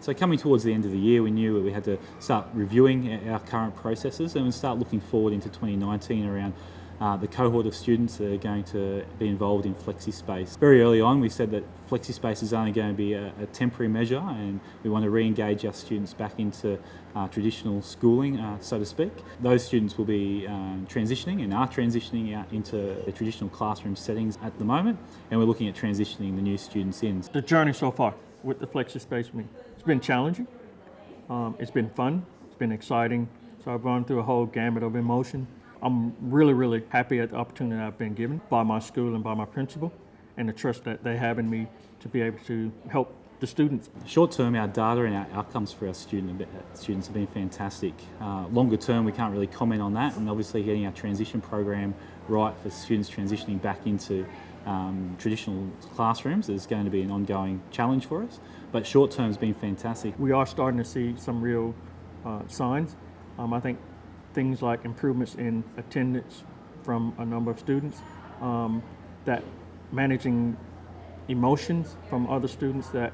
So coming towards the end of the year, we knew we had to start reviewing our current processes and start looking forward into 2019 around the cohort of students that are going to be involved in FlexiSpace. Very early on we said that FlexiSpace is only going to be a temporary measure, and we want to re-engage our students back into traditional schooling, so to speak. Those students will be transitioning and are transitioning out into the traditional classroom settings at the moment, and we're looking at transitioning the new students in. The journey so far with the FlexiSpace it's been challenging, it's been fun, it's been exciting, so I've gone through a whole gamut of emotion. I'm really, really happy at the opportunity I've been given by my school and by my principal, and the trust that they have in me to be able to help the students. Short term, our data and our outcomes for our students have been fantastic. Longer term, we can't really comment on that, and obviously getting our transition program right for students transitioning back into traditional classrooms is going to be an ongoing challenge for us. But short term has been fantastic. We are starting to see some real signs. I think things like improvements in attendance from a number of students, that managing emotions from other students, that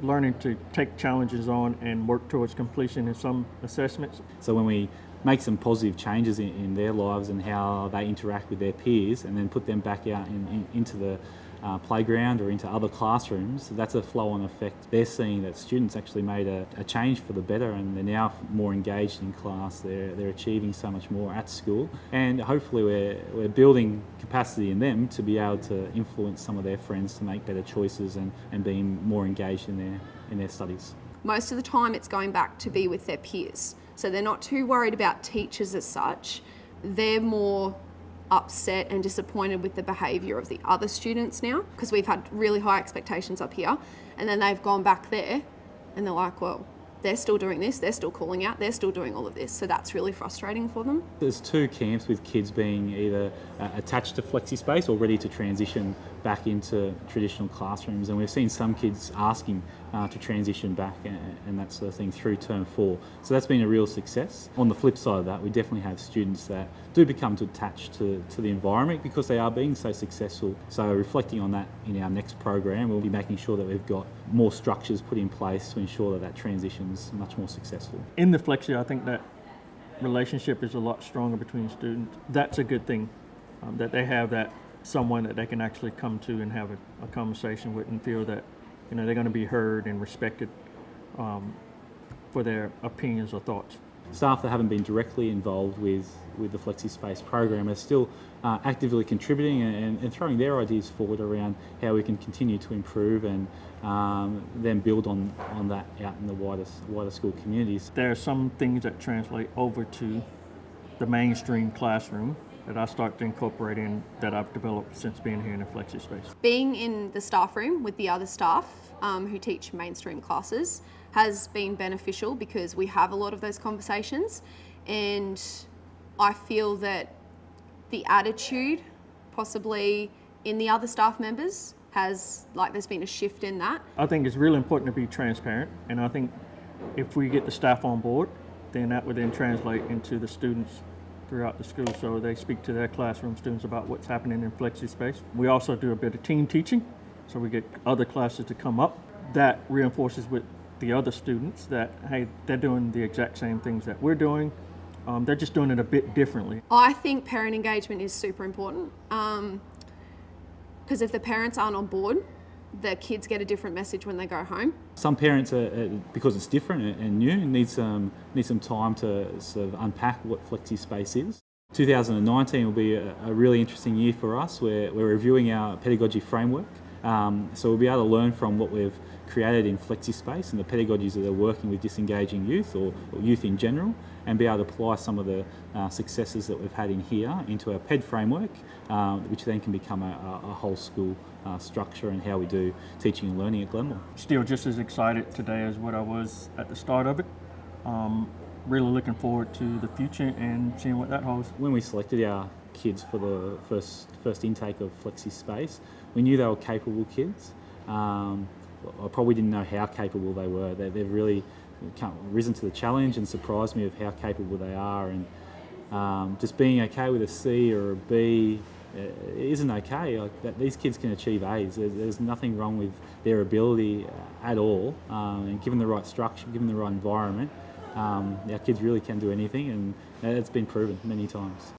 learning to take challenges on and work towards completion in some assessments. So when we make some positive changes in their lives and how they interact with their peers, and then put them back out into the playground or into other classrooms, that's a flow-on effect. They're seeing that students actually made a change for the better, and they're now more engaged in class. They're achieving so much more at school, and hopefully we're building capacity in them to be able to influence some of their friends to make better choices and being more engaged in their studies. Most of the time it's going back to be with their peers. So they're not too worried about teachers as such. They're more upset and disappointed with the behaviour of the other students now, because we've had really high expectations up here, and then they've gone back there and they're like, well, they're still doing this, they're still calling out, they're still doing all of this. So that's really frustrating for them. There's two camps with kids being either attached to FlexiSpace or ready to transition back into traditional classrooms, and we've seen some kids asking to transition back and that sort of thing through term 4. So that's been a real success. On the flip side of that, we definitely have students that do become attached to the environment because they are being so successful. So reflecting on that in our next program, we'll be making sure that we've got more structures put in place to ensure that transition's much more successful. In the Flexi, I think that relationship is a lot stronger between students. That's a good thing, that they have that someone that they can actually come to and have a conversation with and feel that they're going to be heard and respected for their opinions or thoughts. Staff that haven't been directly involved with the FlexiSpace program are still actively contributing and throwing their ideas forward around how we can continue to improve and then build on that out in the wider school communities. There are some things that translate over to the mainstream classroom that I start to incorporate in that I've developed since being here in the FlexiSpace. Being in the staff room with the other staff who teach mainstream classes has been beneficial because we have a lot of those conversations, and I feel that the attitude possibly in the other staff members there's been a shift in that. I think it's really important to be transparent, and I think if we get the staff on board, then that would then translate into the students throughout the school, so they speak to their classroom students about what's happening in FlexiSpace. We also do a bit of team teaching, so we get other classes to come up. That reinforces with the other students that, hey, they're doing the exact same things that we're doing. They're just doing it a bit differently. I think parent engagement is super important, because if the parents aren't on board, the kids get a different message when they go home. Some parents, because it's different and new, need some time to sort of unpack what FlexiSpace is. 2019 will be a really interesting year for us. We're reviewing our pedagogy framework, so we'll be able to learn from what we've created in FlexiSpace and the pedagogies that are working with disengaging youth or youth in general, and be able to apply some of the successes that we've had in here into our PED framework, which then can become a whole school structure and how we do teaching and learning at Glenmore. Still just as excited today as what I was at the start of it. Really looking forward to the future and seeing what that holds. When we selected our kids for the first intake of FlexiSpace, we knew they were capable kids. I probably didn't know how capable they were. They've really risen to the challenge and surprised me of how capable they are, and just being okay with a C or a B isn't okay. Like that, these kids can achieve A's. There's nothing wrong with their ability at all, and given the right structure, given the right environment, our kids really can do anything, and it's been proven many times.